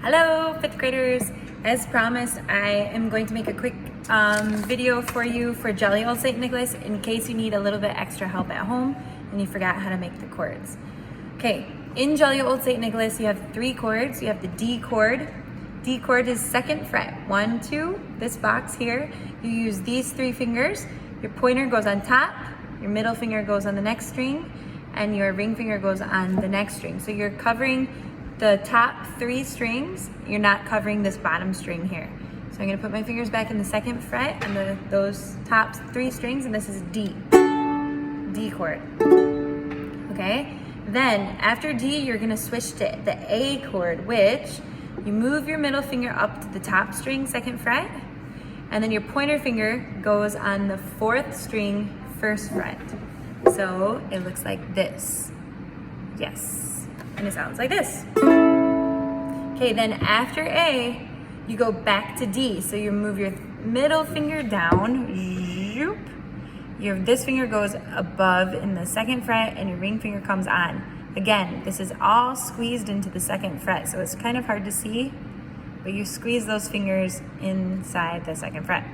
Hello, fifth graders. As promised, I am going to make a quick video for you for Jolly Old St. Nicholas in case you need a little bit extra help at home and you forgot how to make the chords. Okay, in Jolly Old St. Nicholas, you have 3 chords. You have the D chord. D chord is 2nd fret. 1, 2, this box here. You use these 3 fingers. Your pointer goes on top, your middle finger goes on the next string, and your ring finger goes on the next string. So you're covering the top 3 strings, you're not covering this bottom string here. So I'm gonna put my fingers back in the 2nd fret and those top 3 strings, and this is D chord. Okay, then after D, you're gonna switch to the A chord, which you move your middle finger up to the top string, 2nd fret, and then your pointer finger goes on the 4th string, 1st fret. So it looks like this. Yes, and it sounds like this. Okay, then after A, you go back to D. So you move your middle finger down, this finger goes above in the 2nd fret and your ring finger comes on. Again, this is all squeezed into the 2nd fret, so it's kind of hard to see, but you squeeze those fingers inside the 2nd fret.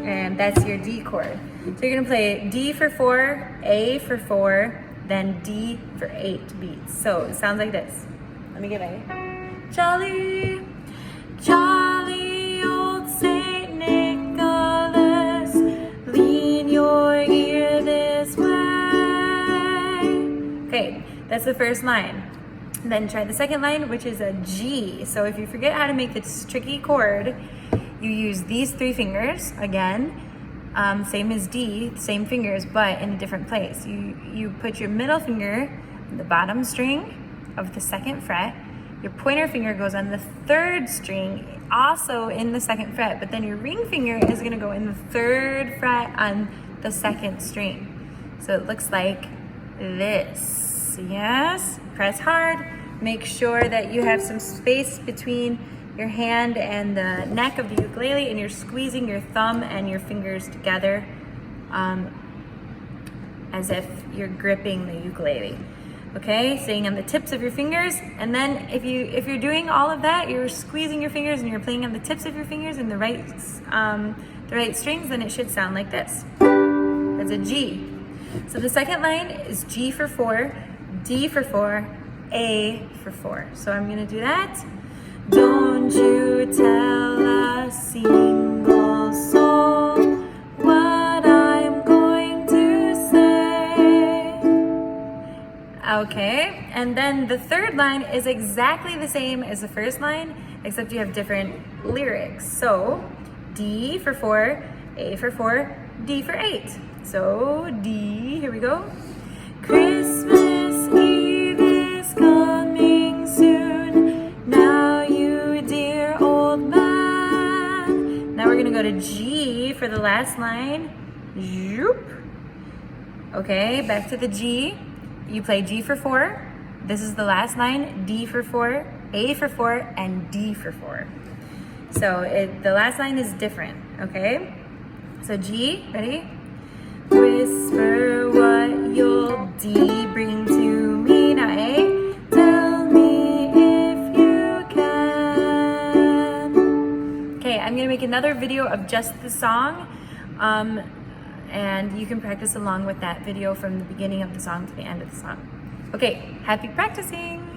And that's your D chord. So you're gonna play D for 4, A for 4, then D for 8 beats. So it sounds like this. Let me get A. Jolly, jolly old St. Nicholas, lean your ear this way. Okay, that's the first line. Then try the 2nd line, which is a G. So if you forget how to make this tricky chord, you use these 3 fingers again. Same as D, same fingers, but in a different place. You put your middle finger on the bottom string of the 2nd fret. Your pointer finger goes on the 3rd string, also in the 2nd fret, but then your ring finger is gonna go in the 3rd fret on the 2nd string. So it looks like this. Yes, press hard. Make sure that you have some space between your hand and the neck of the ukulele, and you're squeezing your thumb and your fingers together as if you're gripping the ukulele. Okay, staying on the tips of your fingers, and then if you're doing all of that, you're squeezing your fingers and you're playing on the tips of your fingers in the right strings, then it should sound like this. That's a G. So the 2nd line is G for 4, D for 4, A for 4. So I'm gonna do that. Don't you tell a single soul what I'm going to say. Okay, and then the 3rd line is exactly the same as the 1st line, except you have different lyrics. So D for 4, A for 4, D for 8. So D, here we go. Christmas Eve is coming soon, now you dear old man. Now we're gonna go to G for the last line. Okay, back to the G. You play G for 4. This is the last line. D for 4, A for 4, and D for 4. So the last line is different, okay? So G, ready? Whisper what you'll D bring to me. Now A, tell me if you can. Okay, I'm gonna make another video of just the song, and you can practice along with that video from the beginning of the song to the end of the song. Okay, happy practicing!